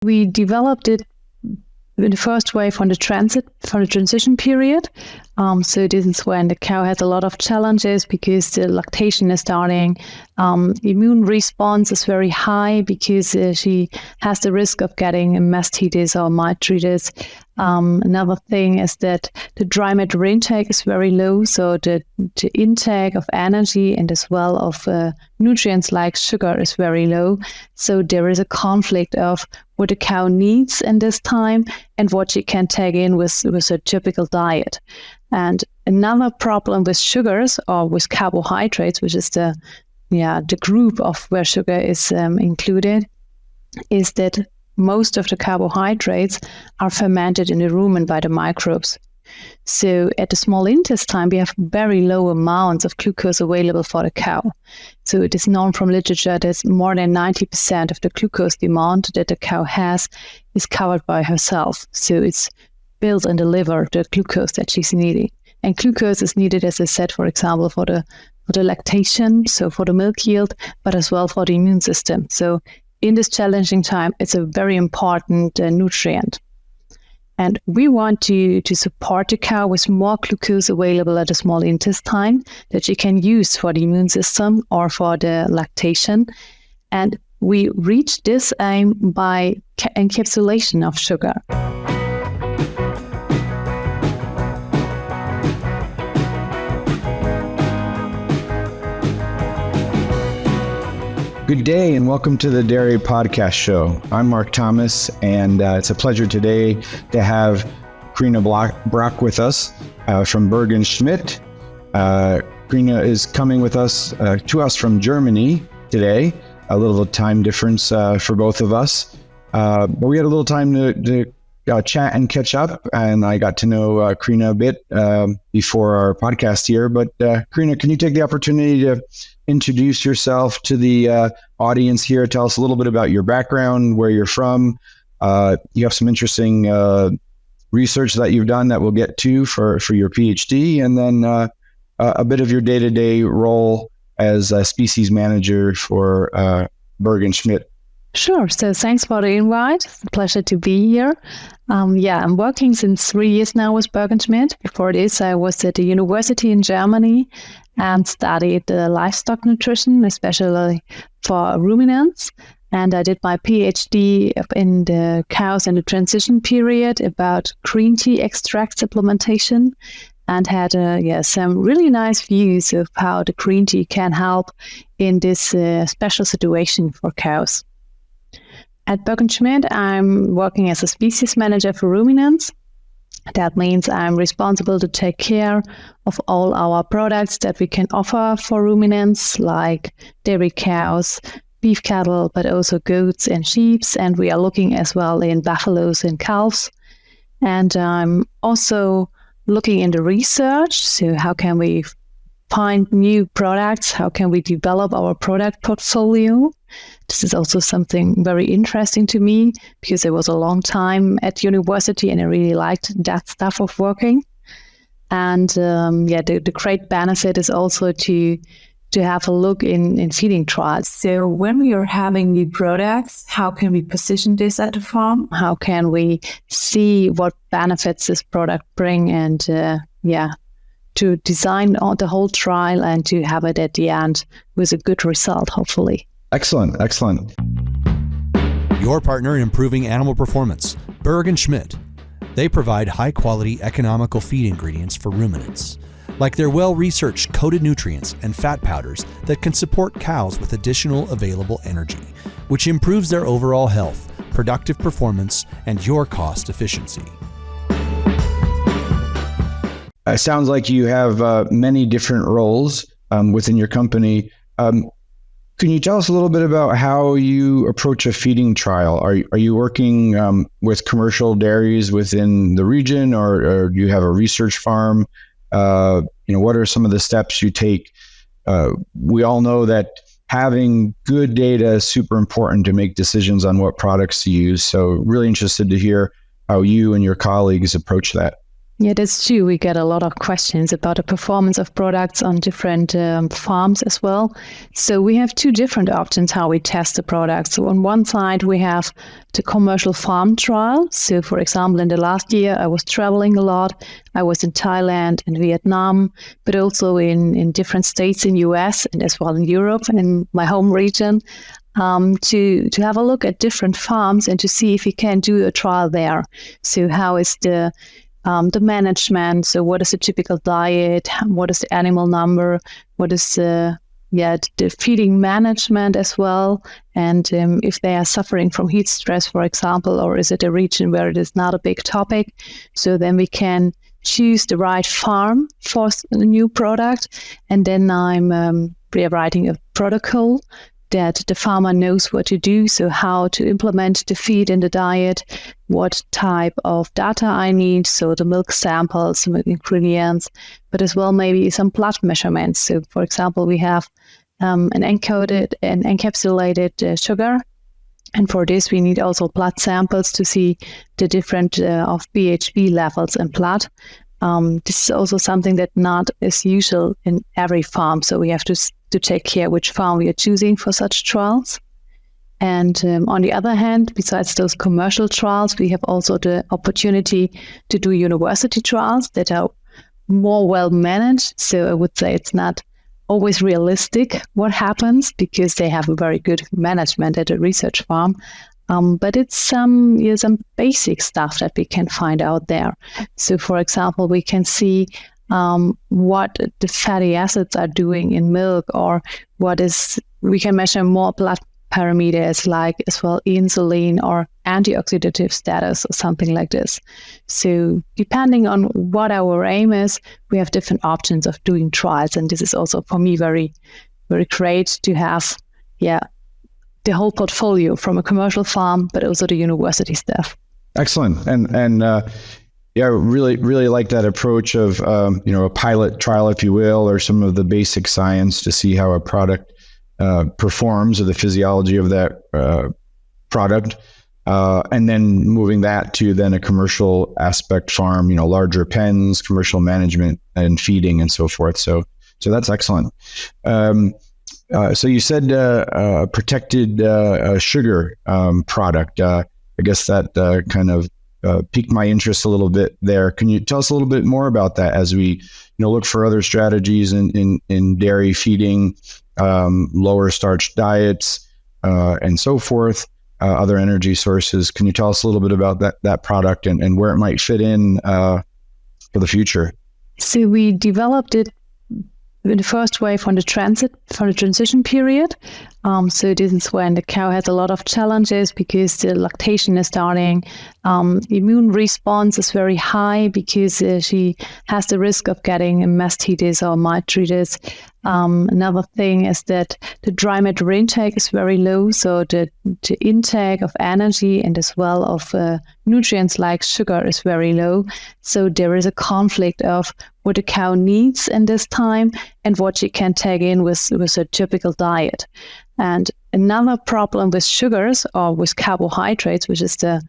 we developed it in the first wave from the transition period. So this is when the cow has a lot of challenges because the lactation is starting. Immune response is very high because she has the risk of getting mastitis or mitridis. Another thing is that the dry matter intake is very low, so the intake of energy and as well of nutrients like sugar is very low. So there is a conflict of what the cow needs in this time and what she can take in with a typical diet. And another problem with sugars or with carbohydrates, which is the group of where sugar is included, is that most of the carbohydrates are fermented in the rumen by the microbes. So at the small intestine, we have very low amounts of glucose available for the cow. So it is known from literature that more than 90% of the glucose demand that the cow has is covered by herself. So it's built in the liver, the glucose that she's needing. And glucose is needed, as I said, for example, for the lactation, so for the milk yield, but as well for the immune system. So in this challenging time, it's a very important nutrient. And we want to support the cow with more glucose available at the small intestine that she can use for the immune system or for the lactation. And we reach this aim by encapsulation of sugar. Good day and welcome to the Dairy Podcast Show. I'm Mark Thomas, and it's a pleasure today to have Corinna Brock with us from Berg & Schmidt. Corinna is coming with us to us from Germany today. A little time difference for both of us, but we had a little time to chat and catch up, and I got to know Corinna a bit before our podcast here. But Corinna, can you take the opportunity to introduce yourself to the audience here? Tell us a little bit about your background, where you're from. You have some interesting research that you've done that we'll get to for your PhD, and then a bit of your day-to-day role as a species manager for Berg & Schmidt. Sure. So thanks for the invite. It's a pleasure to be here. I'm working since 3 years now with Berg & Schmidt. Before this, I was at the university in Germany and studied livestock nutrition, especially for ruminants. And I did my PhD in the cows in the transition period about green tea extract supplementation, and had some really nice views of how the green tea can help in this special situation for cows. At Berg & Schmidt, I'm working as a species manager for ruminants. That means I'm responsible to take care of all our products that we can offer for ruminants, like dairy cows, beef cattle, but also goats and sheep. And we are looking as well in buffaloes and calves. And I'm also looking into research. So how can we find new products? How can we develop our product portfolio? This is also something very interesting to me because it was a long time at university and I really liked that stuff of working. And the great benefit is also to have a look in feeding trials. So when we are having new products, how can we position this at the farm? How can we see what benefits this product bring and to design the whole trial and to have it at the end with a good result, hopefully. Excellent. Your partner in improving animal performance, Berg & Schmidt. They provide high-quality, economical feed ingredients for ruminants, like their well-researched coated nutrients and fat powders that can support cows with additional available energy, which improves their overall health, productive performance, and your cost efficiency. It sounds like you have many different roles within your company. Can you tell us a little bit about how you approach a feeding trial? Are you working with commercial dairies within the region, or do you have a research farm? What are some of the steps you take? We all know that having good data is super important to make decisions on what products to use. So really interested to hear how you and your colleagues approach that. Yeah, that's true. We get a lot of questions about the performance of products on different farms as well. So we have two different options how we test the products. So on one side, we have the commercial farm trial. So for example, in the last year, I was traveling a lot. I was in Thailand and Vietnam, but also in different states in US and as well in Europe and in my home region. To have a look at different farms and to see if we can do a trial there. So how is the management? So what is the typical diet? What is the animal number? What is the feeding management as well? And if they are suffering from heat stress, for example, or is it a region where it is not a big topic? So then we can choose the right farm for a new product. And then I'm writing a protocol that the farmer knows what to do, so how to implement the feed in the diet, what type of data I need, so the milk samples, some ingredients, but as well maybe some blood measurements. So for example, we have an encapsulated sugar, and for this we need also blood samples to see the different of BHB levels in blood. This is also something that not is usual in every farm, so we have to take care which farm we are choosing for such trials. And on the other hand, besides those commercial trials, we have also the opportunity to do university trials that are more well managed. So I would say it's not always realistic what happens because they have a very good management at a research farm. But it's some basic stuff that we can find out there. So for example, we can see what the fatty acids are doing in milk, or we can measure more blood parameters like as well insulin or antioxidative status or something like this. So depending on what our aim is, we have different options of doing trials. And this is also for me very, very great to have, the whole portfolio from a commercial farm, but also the university stuff. Excellent. And really like that approach of, a pilot trial, if you will, or some of the basic science to see how a product performs, or the physiology of that product. And then moving that to then a commercial aspect farm, larger pens, commercial management and feeding and so forth. So that's excellent. So you said protected sugar product. I guess that kind of piqued my interest a little bit there. Can you tell us a little bit more about that as we look for other strategies in dairy feeding, lower starch diets, and so forth, other energy sources? Can you tell us a little bit about that product and where it might fit in for the future? So we developed it in the first wave from the transition period. So this is when the cow has a lot of challenges because the lactation is starting. Immune response is very high because she has the risk of getting mastitis or mitridis. Another thing is that the dry matter intake is very low, so the intake of energy and as well of nutrients like sugar is very low. So there is a conflict of what the cow needs in this time and what she can take in with a typical diet. And another problem with sugars or with carbohydrates, which is the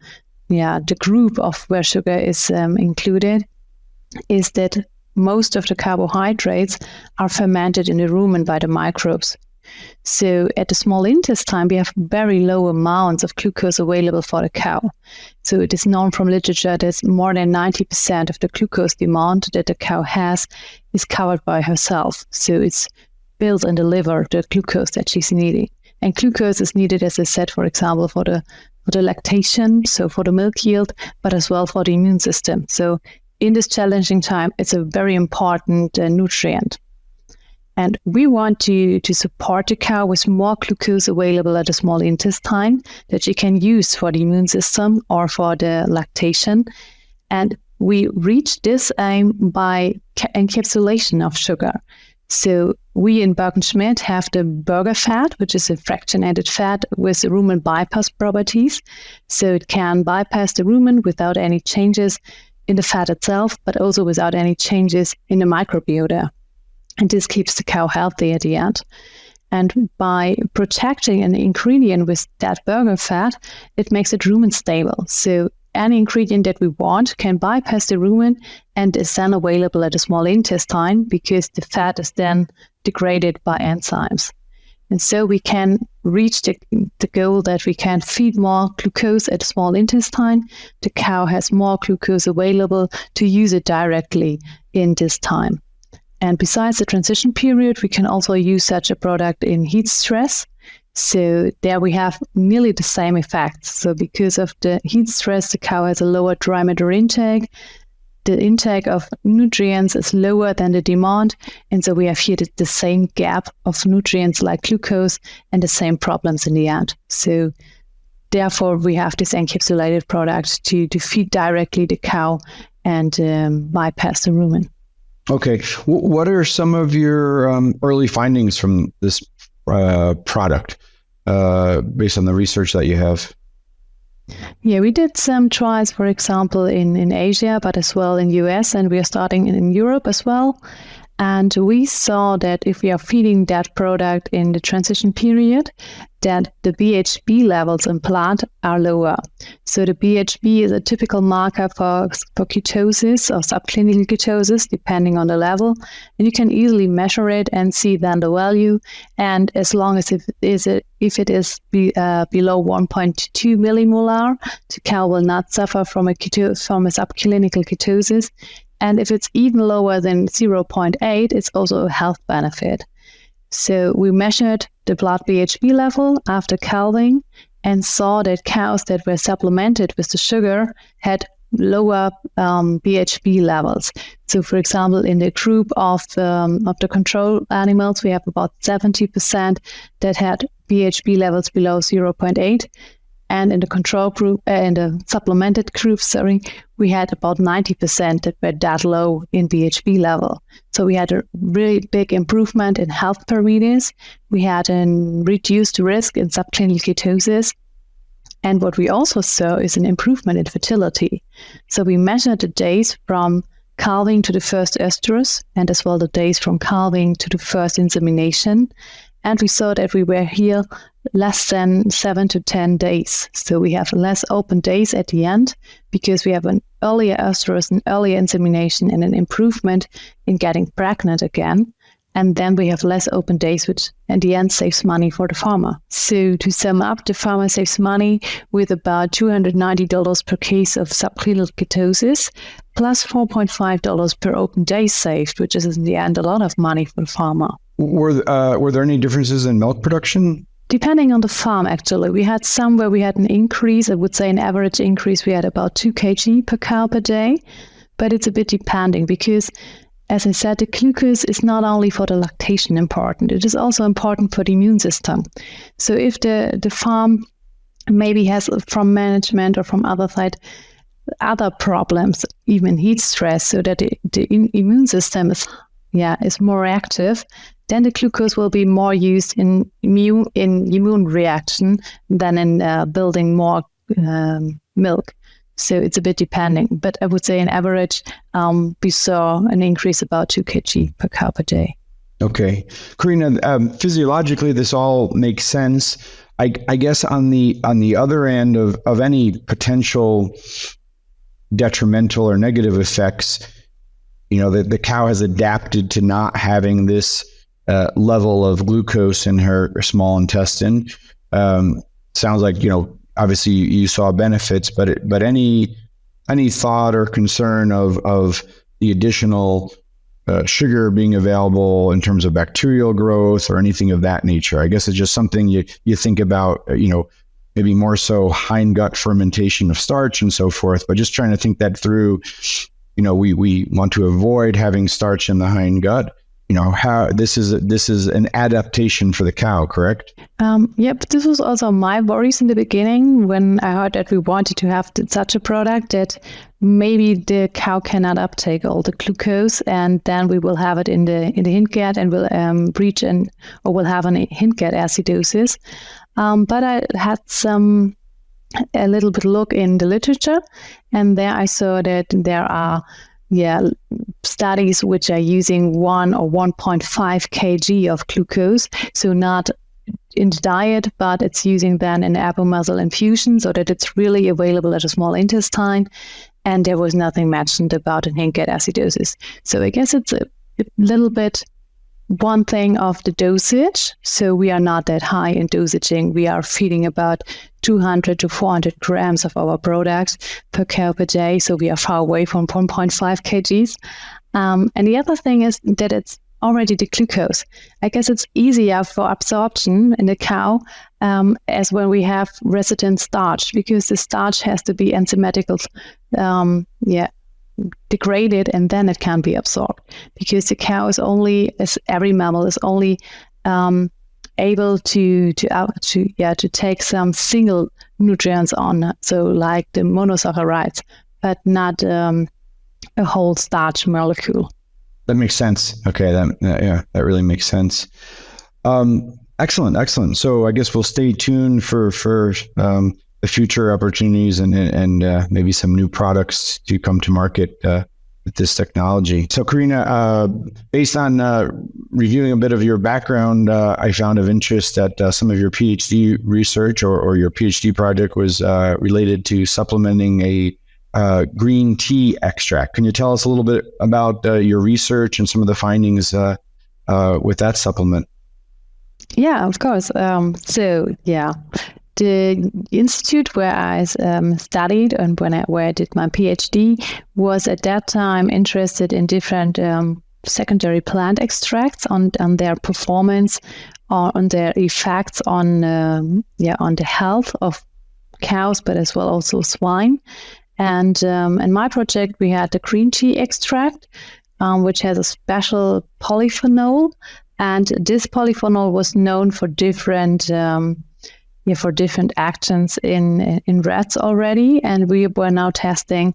group of where sugar is included, is that most of the carbohydrates are fermented in the rumen by the microbes. So at the small intestine, we have very low amounts of glucose available for the cow. So it is known from literature that more than 90% of the glucose demand that the cow has is covered by herself. So it's built in the liver, the glucose that she's needing. And glucose is needed, as I said, for example, for the lactation, so for the milk yield, but as well for the immune system. So in this challenging time, it's a very important nutrient. And we want to support the cow with more glucose available at the small intestine that she can use for the immune system or for the lactation. And we reach this aim by encapsulation of sugar. So we in Berg & Schmidt have the burger fat, which is a fractionated fat with rumen bypass properties. So it can bypass the rumen without any changes in the fat itself, but also without any changes in the microbiota. And this keeps the cow healthy at the end. And by protecting an ingredient with that burger fat, it makes it rumen stable. So any ingredient that we want can bypass the rumen and is then available at the small intestine because the fat is then degraded by enzymes. And so we can reach the goal that we can feed more glucose at the small intestine. The cow has more glucose available to use it directly in this time. And besides the transition period, we can also use such a product in heat stress. So there we have nearly the same effects. So because of the heat stress, the cow has a lower dry matter intake. The intake of nutrients is lower than the demand. And so we have here the same gap of nutrients like glucose and the same problems in the end. So therefore, we have this encapsulated product to feed directly the cow and bypass the rumen. Okay. What are some of your early findings from this product based on the research that you have? Yeah, we did some trials, for example, in Asia, but as well in US, and we are starting in Europe as well. And we saw that if we are feeding that product in the transition period, that the BHB levels in plant are lower. So the BHB is a typical marker for ketosis or subclinical ketosis, depending on the level. And you can easily measure it and see then the value. And as long as if it is below 1.2 millimolar, the cow will not suffer from a subclinical ketosis. And if it's even lower than 0.8, it's also a health benefit. So we measured the blood BHB level after calving and saw that cows that were supplemented with the sugar had lower BHB levels. So, for example, in the group of the control animals, we have about 70% that had BHB levels below 0.8. And in the control group, in the supplemented group, we had about 90% that were that low in BHB level. So we had a really big improvement in health parameters. We had a reduced risk in subclinical ketosis. And what we also saw is an improvement in fertility. So we measured the days from calving to the first estrus, and as well the days from calving to the first insemination. And we saw that we were here less than 7 to 10 days. So we have less open days at the end because we have an earlier estrus, an earlier insemination, and an improvement in getting pregnant again. And then we have less open days, which at the end saves money for the farmer. So to sum up, the farmer saves money with about $290 per case of subclinical ketosis, plus $4.5 per open day saved, which is in the end a lot of money for the farmer. Were there any differences in milk production? Depending on the farm, actually. We had some where we had an increase. I would say an average increase, we had about 2 kg per cow per day. But it's a bit depending because, as I said, the glucose is not only for the lactation important, it is also important for the immune system. So if the farm maybe has from management or from other side other problems, even heat stress, so that the immune system is more active, then the glucose will be more used in immune reaction than in building more milk. So it's a bit depending. But I would say on average, we saw an increase about 2 kg per cow per day. Okay. Corinna, physiologically, this all makes sense. I guess on the other end of any potential detrimental or negative effects, the cow has adapted to not having this level of glucose in her small intestine. Sounds like, obviously you saw benefits, but any thought or concern of the additional sugar being available in terms of bacterial growth or anything of that nature? I guess it's just something you think about, maybe more so hindgut fermentation of starch and so forth, but just trying to think that through. We want to avoid having starch in the hindgut. How this is an adaptation for the cow, correct? But this was also my worries in the beginning when I heard that we wanted to have such a product that maybe the cow cannot uptake all the glucose, and then we will have it in the hindgut and will will have a hindgut acidosis. But I had a little bit look in the literature, and there I saw that there are studies which are using 1 or 1.5 kg of glucose, so not in the diet, but it's using then an apple-muscle infusion so that it's really available at the small intestine. And there was nothing mentioned about inhaled acidosis. So I guess it's a little bit one thing of the dosage. So we are not that high in dosaging. We are feeding about 200 to 400 grams of our products per cow per day. So we are far away from 1.5 kgs. And the other thing is that it's already the glucose. I guess it's easier for absorption in the cow as when we have resident starch, because the starch has to be enzymatically degraded, and then it can be absorbed. Because the cow is only, as every mammal, is only able to take some single nutrients on, so like the monosaccharides, but not a whole starch molecule. That makes sense. Okay, that really makes sense. Excellent. So I guess we'll stay tuned for the future opportunities and maybe some new products to come to market with this technology. So Corinna, based on reviewing a bit of your background, I found of interest that some of your PhD research or your PhD project was related to supplementing a green tea extract. Can you tell us a little bit about your research and some of the findings with that supplement? Yeah, of course. The institute where I studied and where I did my PhD was at that time interested in different secondary plant extracts on their performance, or on their effects on the health of cows, but as well also swine. And in my project, we had the green tea extract, which has a special polyphenol, and this polyphenol was known for different actions in rats already, and we were now testing,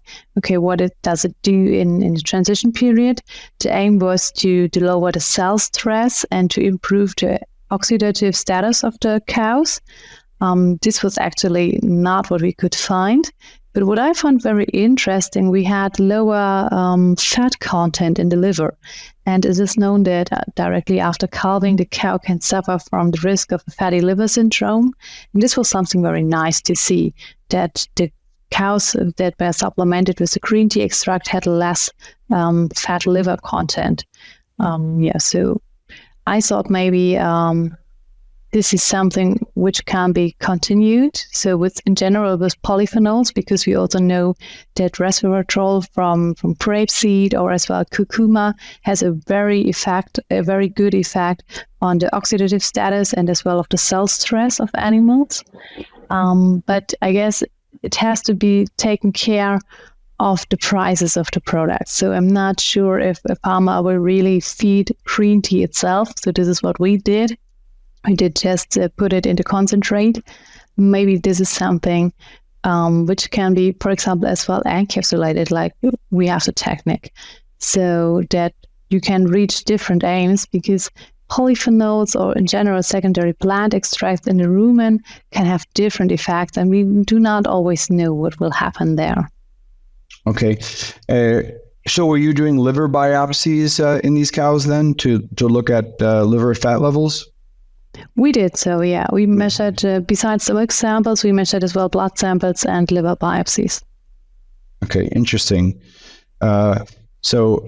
what does it do in the transition period. The aim was to lower the cell stress and to improve the oxidative status of the cows. This was actually not what we could find. But what I found very interesting, we had lower fat content in the liver. And it is known that directly after calving, the cow can suffer from the risk of fatty liver syndrome. And this was something very nice to see, that the cows that were supplemented with the green tea extract had less fat liver content. So I thought maybe this is something which can be continued. So in general with polyphenols, because we also know that resveratrol from grapeseed or as well curcuma has a very good effect on the oxidative status and as well of the cell stress of animals. But I guess it has to be taken care of the prices of the product. So I'm not sure if a farmer will really feed green tea itself. So this is what we did. I did just put it into concentrate. Maybe this is something which can be, for example, as well encapsulated, like we have the technique, so that you can reach different aims, because polyphenols or in general secondary plant extracts in the rumen can have different effects, and we do not always know what will happen there. Okay. So were you doing liver biopsies in these cows then to look at liver fat levels? We did. So, yeah, we measured, besides the milk samples, we measured as well blood samples and liver biopsies. Okay, interesting. So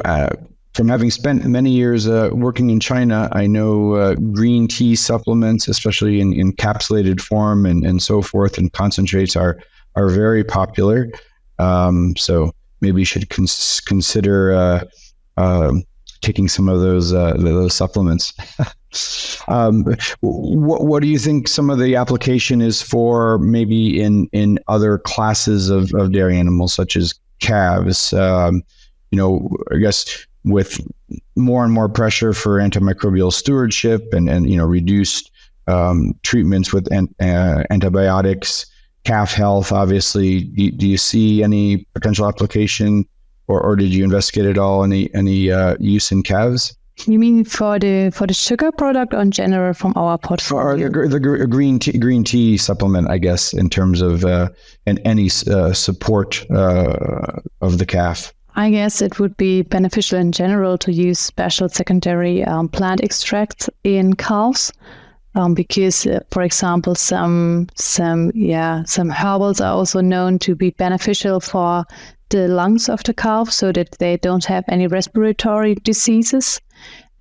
from having spent many years working in China, I know green tea supplements, especially in encapsulated form and so forth, and concentrates are very popular. So maybe you should consider taking some of those supplements. What do you think some of the application is for, maybe in other classes of dairy animals, such as calves? I guess with more and more pressure for antimicrobial stewardship and reduced treatments with antibiotics, calf health, obviously, do you see any potential application, or did you investigate at all any use in calves? You mean for the sugar product, or in general from our portfolio? Or the green tea supplement, I guess, in terms of any support of the calf. I guess it would be beneficial in general to use special secondary plant extracts in calves. because, for example, some herbals are also known to be beneficial for the lungs of the calf, so that they don't have any respiratory diseases.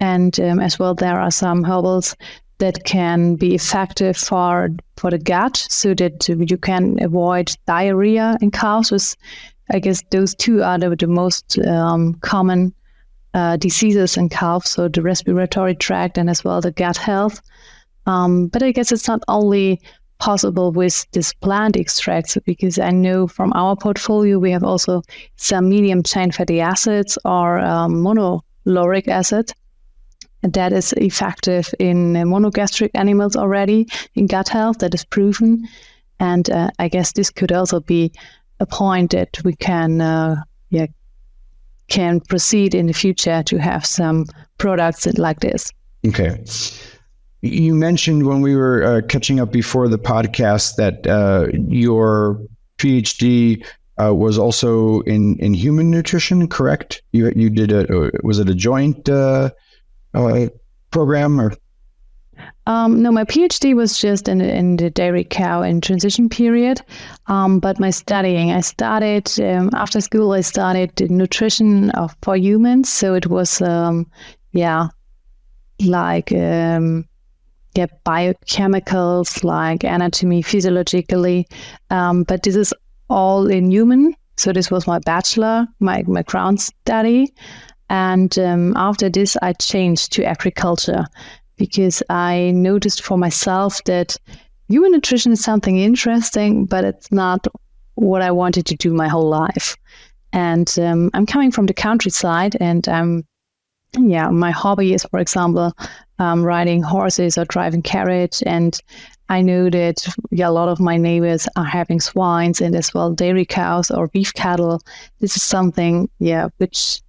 And as well, there are some herbals that can be effective for the gut, so that you can avoid diarrhea in calves. I guess those two are the most common diseases in calves, so the respiratory tract and as well the gut health. But I guess it's not only possible with this plant extracts, because I know from our portfolio we have also some medium chain fatty acids or monolauric acid. And that is effective in monogastric animals already in gut health. That is proven. And I guess this could also be a point that we can proceed in the future to have some products like this. Okay. You mentioned when we were catching up before the podcast that your PhD was also in human nutrition, correct? You did was it a joint program or? No, my PhD was just in the dairy cow in transition period. But my studying, I started after school. I studied nutrition for humans, so it was biochemicals, like anatomy, physiologically. But this is all in human. So this was my bachelor, my ground study. And after this, I changed to agriculture, because I noticed for myself that human nutrition is something interesting, but it's not what I wanted to do my whole life. And I'm coming from the countryside, and my hobby is, for example, riding horses or driving carriage. And I know that a lot of my neighbors are having swines and as well dairy cows or beef cattle. This is something, which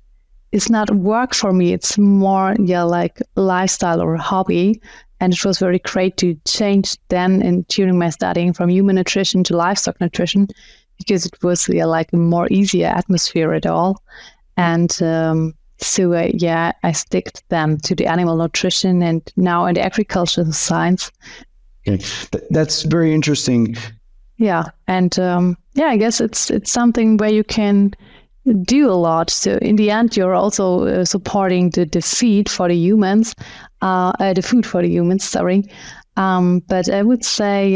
is not work for me. It's more, like lifestyle or a hobby. And it was very great to change then during my studying from human nutrition to livestock nutrition, because it was like a more easier atmosphere at all. And so I stick then to the animal nutrition and now in the agricultural science. Okay. That's very interesting. Yeah. And I guess it's something where you can do a lot. So in the end, you're also supporting the feed for the humans, the food for the humans, sorry. But I would say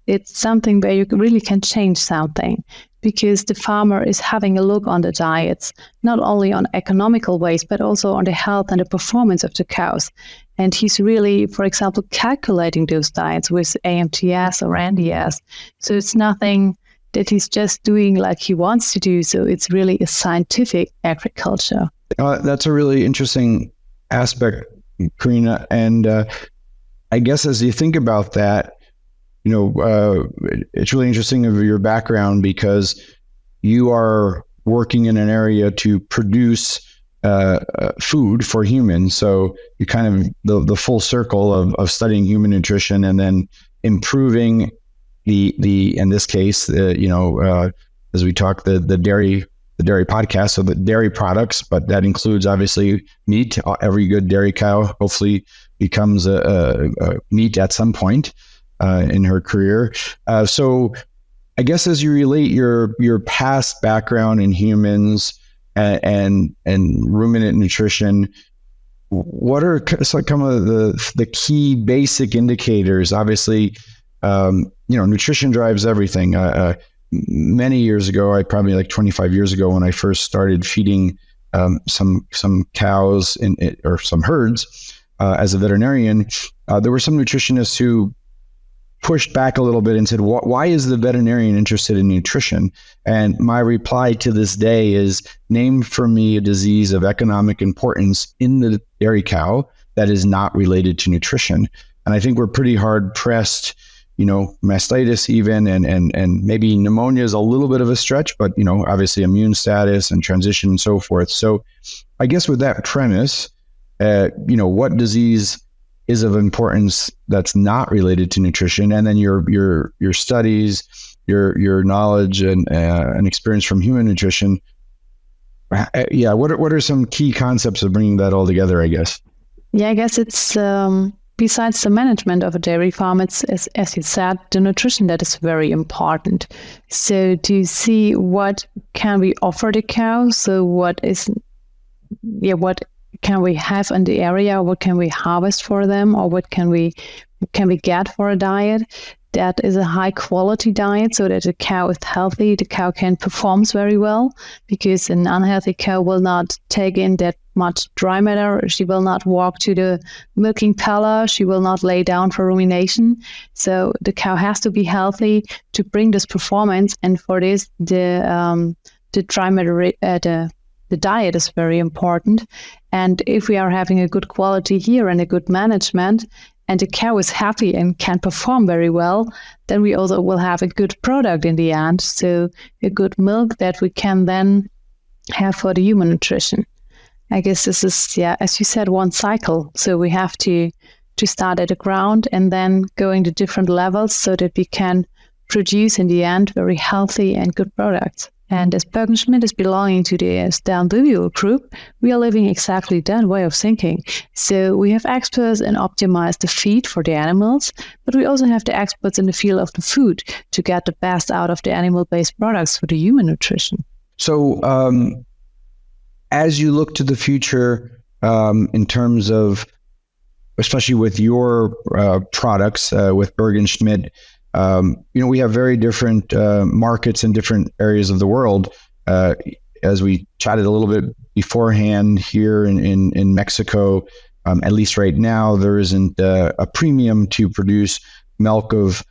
it's something where you really can change something, because the farmer is having a look on the diets, not only on economical ways, but also on the health and the performance of the cows. And he's really, for example, calculating those diets with AMTS or NDS. So it's nothing that he's just doing like he wants to do. So it's really a scientific agriculture. That's a really interesting aspect, Corinna. And I guess as you think about that, it's really interesting of your background, because you are working in an area to produce food for humans. So you kind of the full circle of studying human nutrition and then improving the in this case, as we talk, the dairy podcast, so the dairy products, but that includes obviously meat. Every good dairy cow hopefully becomes a meat at some point in her career. So I guess as you relate your past background in humans and ruminant nutrition, what are some of the key basic indicators? Obviously, nutrition drives everything. Many years ago, probably like 25 years ago, when I first started feeding some cows or some herds as a veterinarian, there were some nutritionists who pushed back a little bit and said, why is the veterinarian interested in nutrition? And my reply to this day is, name for me a disease of economic importance in the dairy cow that is not related to nutrition. And I think we're pretty hard pressed, mastitis even, and maybe pneumonia is a little bit of a stretch, but, obviously immune status and transition and so forth. So I guess with that premise, what disease is of importance that's not related to nutrition, and then your studies, your knowledge and experience from human nutrition. What are some key concepts of bringing that all together, I guess? Yeah, I guess it's besides the management of a dairy farm, it's, as you said, the nutrition that is very important. So to see what can we offer the cow, so what can we have in the area, what can we harvest for them, or what can we get for a diet that is a high quality diet, so that the cow is healthy, the cow can perform very well, because an unhealthy cow will not take in that much dry matter, she will not walk to the milking parlor, she will not lay down for rumination. So the cow has to be healthy to bring this performance, and for this the dry matter the diet is very important. And if we are having a good quality here and a good management, and the cow is happy and can perform very well, then we also will have a good product in the end. So a good milk that we can then have for the human nutrition. I guess this is, as you said, one cycle. So we have to start at the ground and then going to different levels so that we can produce in the end very healthy and good products. And as Berg & Schmidt is belonging to the Stern-Duviel group, we are living exactly that way of thinking. So we have experts in optimize the feed for the animals, but we also have the experts in the field of the food to get the best out of the animal-based products for the human nutrition. So as you look to the future in terms of, especially with your products, with Berg & Schmidt, we have very different markets in different areas of the world. As we chatted a little bit beforehand, here in Mexico, at least right now, there isn't a premium to produce milk of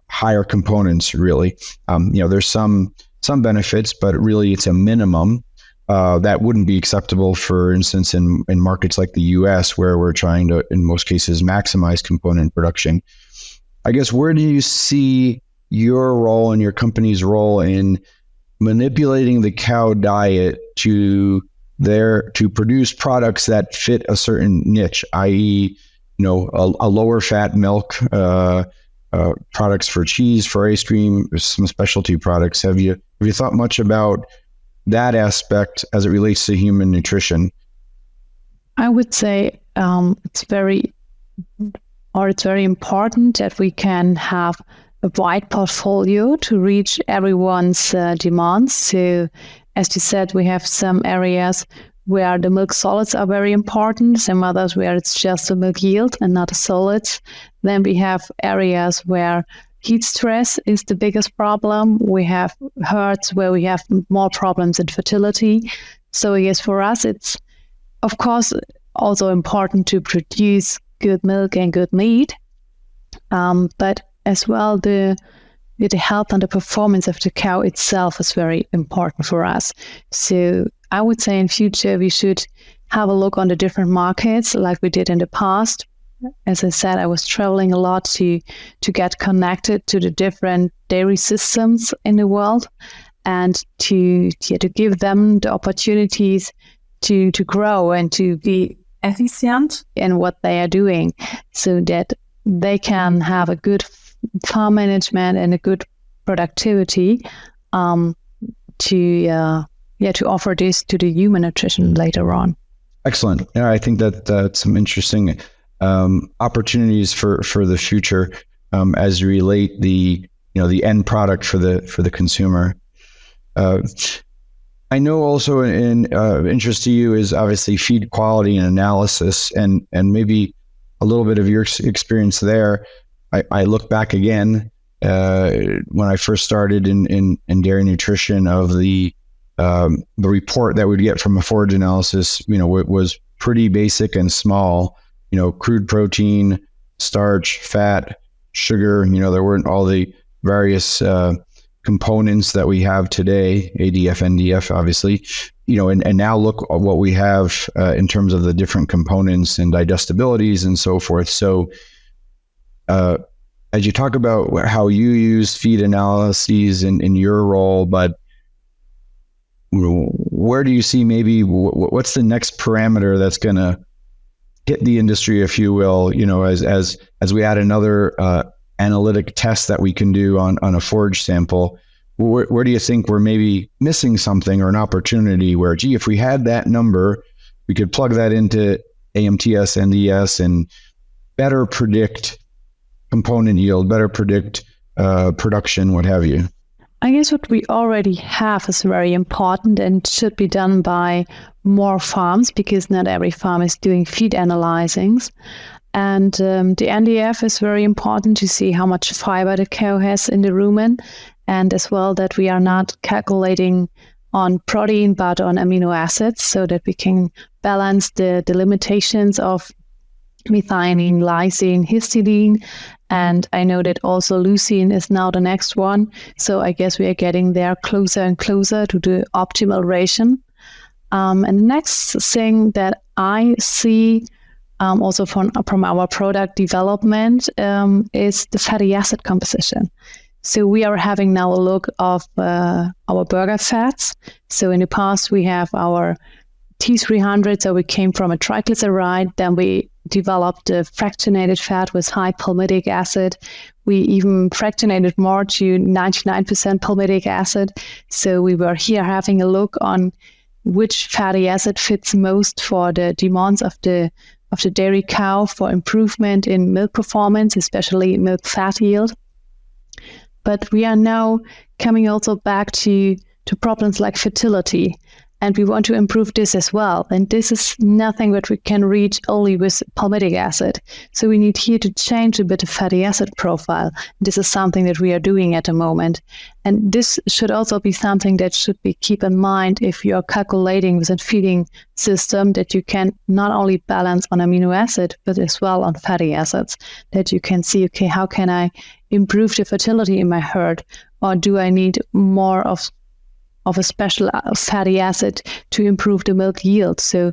higher components, really. There's some benefits, but really it's a minimum that wouldn't be acceptable, for instance, in markets like the US, where we're trying to, in most cases, maximize component production. I guess, where do you see your role and your company's role in manipulating the cow diet to produce products that fit a certain niche, i.e., a lower fat milk, products for cheese, for ice cream, some specialty products? Have you thought much about that aspect as it relates to human nutrition? I would say it's very important that we can have a wide portfolio to reach everyone's demands. So, as you said, we have some areas where the milk solids are very important, some others where it's just a milk yield and not a solids. Then we have areas where heat stress is the biggest problem. We have herds where we have more problems in fertility. So yes, for us, it's of course also important to produce good milk and good meat, but as well the health and the performance of the cow itself is very important for us. So I would say in future we should have a look on the different markets like we did in the past. As I said, I was traveling a lot to get connected to the different dairy systems in the world, and to give them the opportunities to grow and to be efficient in what they are doing, so that they can have a good farm management and a good productivity to offer this to the human nutrition later on. Excellent. Yeah, I think that's some interesting opportunities for the future as you relate the end product for the consumer. I know also in interest to you is obviously feed quality and analysis, and maybe a little bit of your experience there. I look back again when I first started in dairy nutrition, of the report that we'd get from a forage analysis, was pretty basic and small. Crude protein, starch, fat, sugar. There weren't all the various components that we have today, ADF, NDF, obviously, and now look at what we have in terms of the different components and digestibilities and so forth. So as you talk about how you use feed analyses in your role, but where do you see maybe what's the next parameter that's going to hit the industry, if you will, as we add another analytic test that we can do on a forage sample? Where do you think we're maybe missing something, or an opportunity where, if we had that number, we could plug that into AMTS, NDS, and better predict component yield, better predict production, what have you? I guess what we already have is very important and should be done by more farms, because not every farm is doing feed analyzings. And the NDF is very important to see how much fiber the cow has in the rumen, and as well that we are not calculating on protein but on amino acids, so that we can balance the limitations of methionine, lysine, histidine. And I know that also leucine is now the next one. So I guess we are getting there closer and closer to the optimal ration. And the next thing that I see also from our product development is the fatty acid composition. So we are having now a look of our burger fats. So in the past we have our T300, so we came from a triglyceride, then we developed a fractionated fat with high palmitic acid. We even fractionated more to 99% palmitic acid. So we were here having a look on which fatty acid fits most for the demands of the dairy cow for improvement in milk performance, especially milk fat yield. But we are now coming also back to problems like fertility. And we want to improve this as well. And this is nothing that we can reach only with palmitic acid. So we need here to change a bit the fatty acid profile. This is something that we are doing at the moment. And this should also be something that should be keep in mind if you are calculating with a feeding system, that you can not only balance on amino acid, but as well on fatty acids, that you can see, okay, how can I improve the fertility in my herd? Or do I need more of a special fatty acid to improve the milk yield? So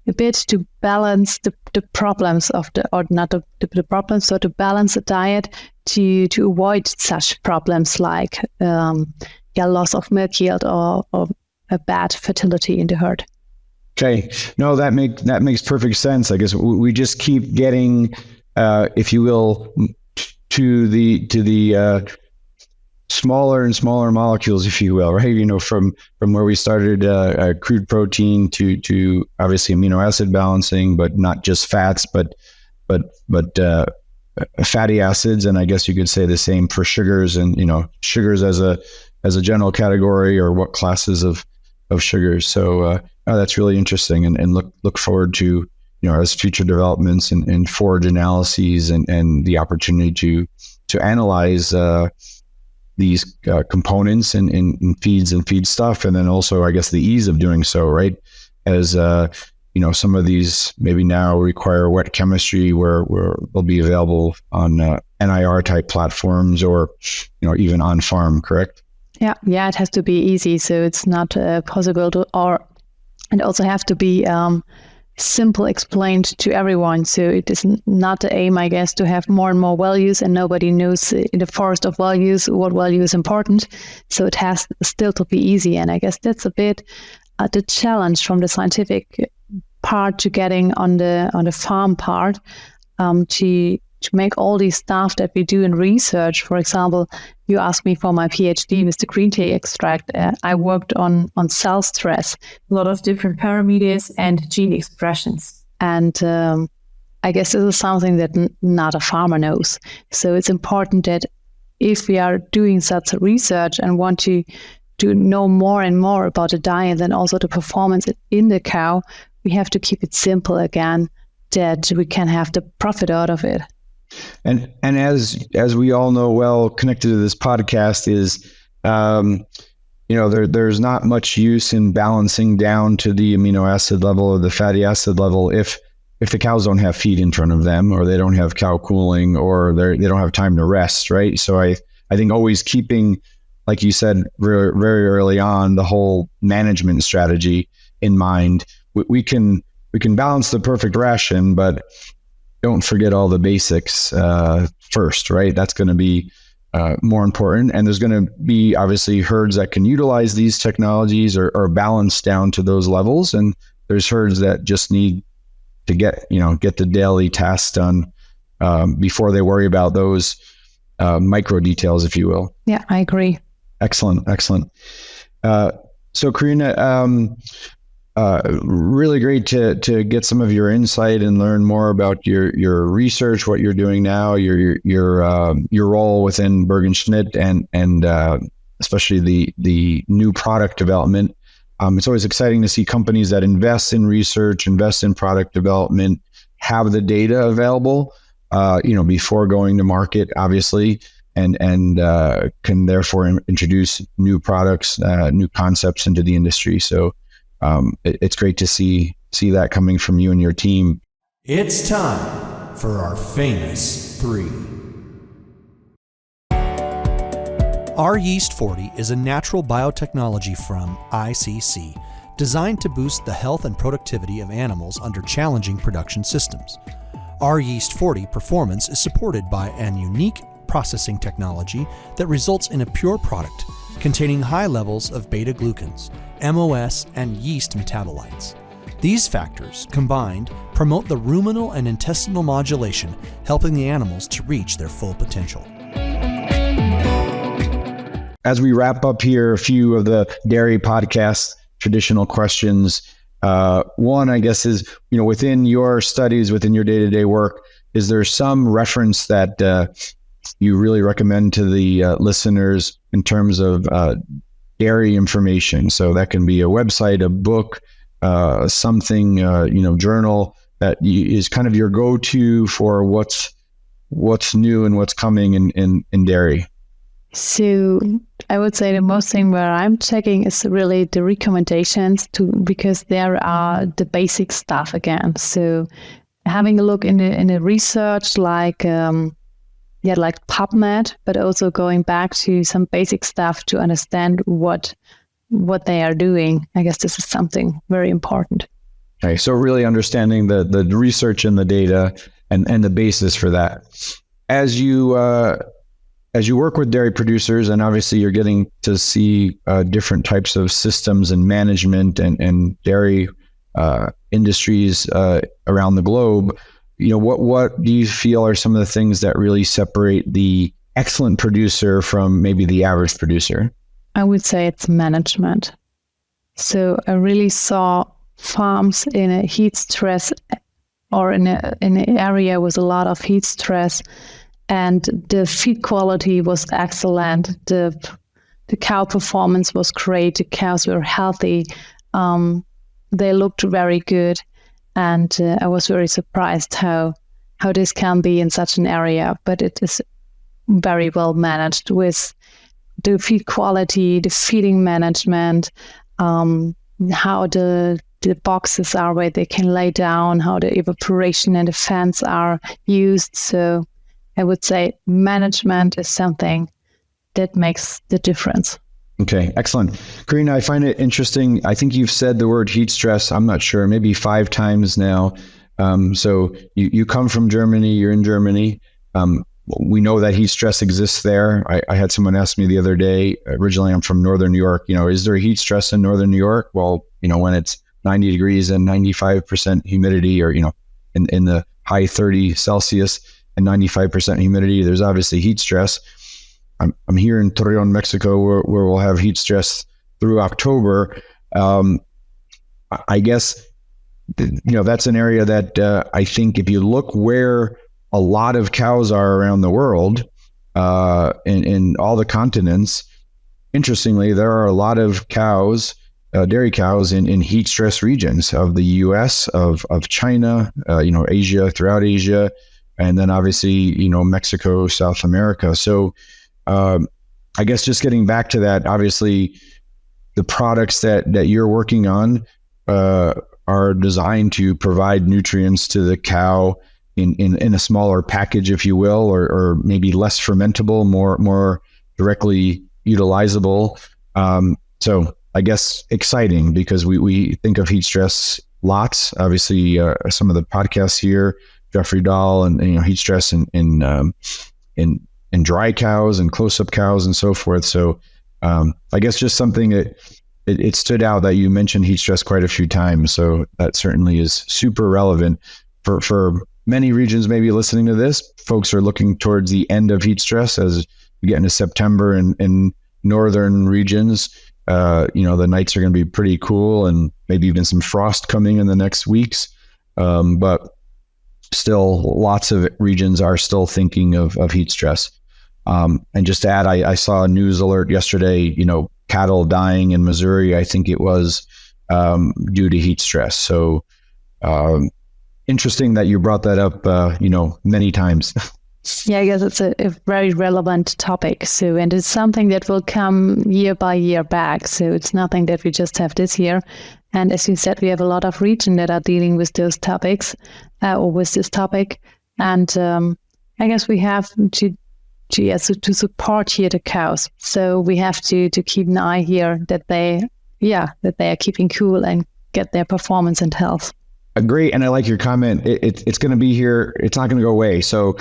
a bit to balance the problems of the problems, so to balance the diet to avoid such problems like loss of milk yield or a bad fertility in the herd. Okay, no, that makes perfect sense. I guess we just keep getting, if you will, to the smaller and smaller molecules, if you will, right? You know, from where we started crude protein to obviously amino acid balancing, but not just fats, but fatty acids, and I guess you could say the same for sugars, and sugars as a general category, or what classes of sugars. So that's really interesting, and look forward to as future developments in forage analyses and the opportunity to analyze these components in feeds and feed stuff, and then also I guess the ease of doing so, right? As some of these maybe now require wet chemistry where they'll be available on NIR type platforms, or even on farm, correct? Yeah, it has to be easy, so it's not possible to, or it also have to be simple explained to everyone. So it is not the aim, I guess, to have more and more values and nobody knows in the forest of values what value is important. So it has still to be easy, and I guess that's a bit the challenge from the scientific part to getting on the farm part, to make all these stuff that we do in research. For example, you asked me for my PhD with the green tea extract. I worked on cell stress, a lot of different parameters and gene expressions. And I guess this is something that not a farmer knows. So it's important that if we are doing such research and want to know more and more about the diet and also the performance in the cow, we have to keep it simple again, that we can have the profit out of it. And as we all know, well, connected to this podcast is, there's not much use in balancing down to the amino acid level or the fatty acid level if the cows don't have feed in front of them, or they don't have cow cooling, or they don't have time to rest, right? So I think always keeping, like you said, very, very early on, the whole management strategy in mind. We can balance the perfect ration, but don't forget all the basics first, right? That's going to be more important. And there's going to be obviously herds that can utilize these technologies or balance down to those levels. And there's herds that just need to get the daily tasks done before they worry about those micro details, if you will. Yeah, I agree. Excellent. So Corinna, Really great to get some of your insight and learn more about your research, what you're doing now, your role within Berg & Schmidt, and especially the new product development. It's always exciting to see companies that invest in research, invest in product development, have the data available, before going to market, obviously, and can therefore introduce new products, new concepts into the industry. So it's great to see that coming from you and your team. It's time for our famous 3. Our Yeast 40 is a natural biotechnology from ICC designed to boost the health and productivity of animals under challenging production systems. Our Yeast 40 performance is supported by an unique processing technology that results in a pure product containing high levels of beta-glucans, MOS, and yeast metabolites. These factors, combined, promote the ruminal and intestinal modulation, helping the animals to reach their full potential. As we wrap up here, a few of the dairy podcast traditional questions. One, I guess, is, within your studies, within your day-to-day work, is there some reference that you really recommend to the listeners in terms of dairy information? So that can be a website, a book, something, journal that is kind of your go-to for what's new and what's coming in dairy. So I would say the most thing where I'm checking is really the recommendations because there are the basic stuff again. So having a look in the research like PubMed, but also going back to some basic stuff to understand what they are doing. I guess this is something very important. Okay, so really understanding the research and the data and the basis for that. As you work with dairy producers, and obviously you're getting to see different types of systems and management and dairy industries around the globe, what do you feel are some of the things that really separate the excellent producer from maybe the average producer? I would say it's management. So I really saw farms in a heat stress or in an area with a lot of heat stress, and the feed quality was excellent. The cow performance was great. The cows were healthy. They looked very good. And I was very surprised how this can be in such an area. But it is very well managed with the feed quality, the feeding management, how the boxes are where they can lay down, how the evaporation and the fans are used. So I would say management is something that makes the difference. Okay, excellent. Corinna, I find it interesting. I think you've said the word heat stress, I'm not sure, maybe 5 times now. So you come from Germany, you're in Germany. We know that heat stress exists there. I had someone ask me the other day, originally I'm from Northern New York, is there heat stress in Northern New York? Well, when it's 90 degrees and 95% humidity, or, in the high 30 Celsius and 95% humidity, there's obviously heat stress. I'm here in Torreon, Mexico, where we'll have heat stress through October. I guess, that's an area that I think if you look where a lot of cows are around the world, in all the continents, interestingly, there are a lot of cows, dairy cows in heat stress regions of the U.S., of China, Asia, throughout Asia, and then obviously, Mexico, South America. So I guess just getting back to that, obviously the products that you're working on are designed to provide nutrients to the cow in a smaller package, if you will, or maybe less fermentable, more directly utilizable. So I guess exciting, because we think of heat stress lots. Obviously, some of the podcasts here, Jeffrey Dahl, and heat stress in dry cows and close-up cows and so forth. So I guess just something that it stood out that you mentioned heat stress quite a few times. So that certainly is super relevant for many regions maybe listening to this. Folks are looking towards the end of heat stress as we get into September in northern regions. The nights are going to be pretty cool, and maybe even some frost coming in the next weeks. But still, lots of regions are still thinking of heat stress. And just to add, I saw a news alert yesterday, cattle dying in Missouri. I think it was due to heat stress. So interesting that you brought that up, many times. Yeah, I guess it's a very relevant topic. So, and it's something that will come year by year back. So it's nothing that we just have this year. And as you said, we have a lot of regions that are dealing with those topics or with this topic. And I guess we have to support here the cows. So we have to keep an eye here that they are keeping cool and get their performance and health. Great. And I like your comment. It's going to be here. It's not going to go away. So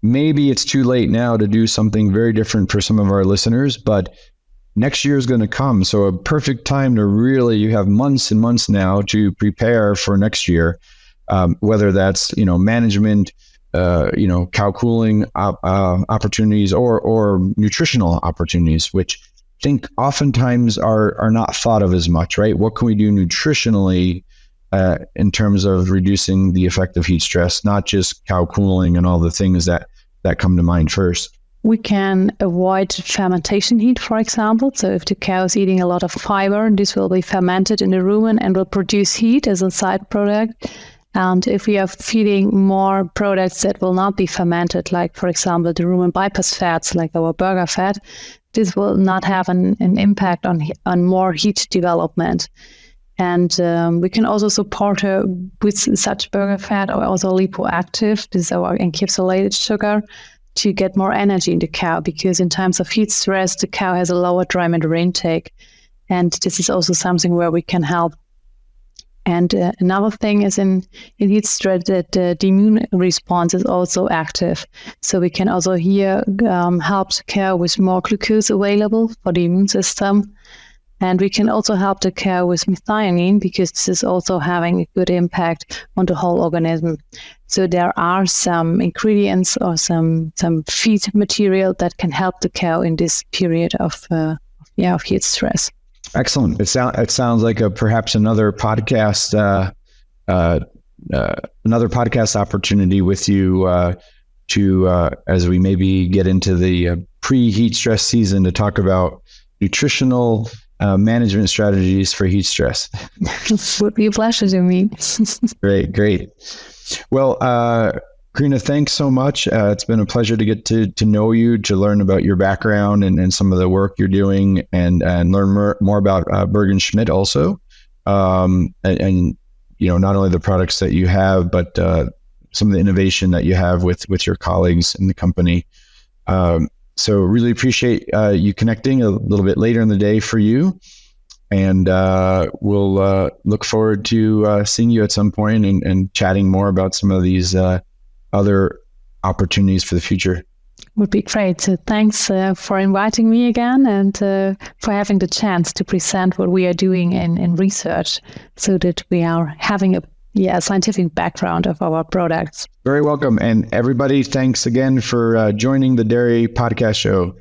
maybe it's too late now to do something very different for some of our listeners, but next year is going to come. So a perfect time to you have months and months now to prepare for next year, whether that's, management, cow cooling opportunities or nutritional opportunities, which I think oftentimes are not thought of as much, right? What can we do nutritionally in terms of reducing the effect of heat stress, not just cow cooling and all the things that come to mind first? We can avoid fermentation heat, for example. So if the cow is eating a lot of fiber, this will be fermented in the rumen and will produce heat as a side product. And if we are feeding more products that will not be fermented, like, for example, the rumen bypass fats, like our burger fat, this will not have an impact on more heat development. And we can also support her with such burger fat or also lipoactive. This is our encapsulated sugar to get more energy in the cow, because in times of heat stress, the cow has a lower dry matter intake. And this is also something where we can help. And another thing is in heat stress that the immune response is also active. So we can also here help the cow with more glucose available for the immune system. And we can also help the cow with methionine, because this is also having a good impact on the whole organism. So there are some ingredients or some feed material that can help the cow in this period of heat stress. Excellent. It sounds like perhaps another podcast opportunity with you to as we maybe get into the pre-heat stress season to talk about nutritional management strategies for heat stress. It would be a pleasure to me. Great. Well, Corinna, thanks so much. It's been a pleasure to get to know you, to learn about your background and some of the work you're doing, and learn more about Berg & Schmidt also. And not only the products that you have, but some of the innovation that you have with your colleagues in the company. So really appreciate you connecting a little bit later in the day for you. And we'll look forward to seeing you at some point and chatting more about some of these other opportunities for the future. Would be great. So thanks for inviting me again, and for having the chance to present what we are doing in research, so that we are having a scientific background of our products. Very welcome. And everybody, thanks again for joining the Dairy Podcast Show.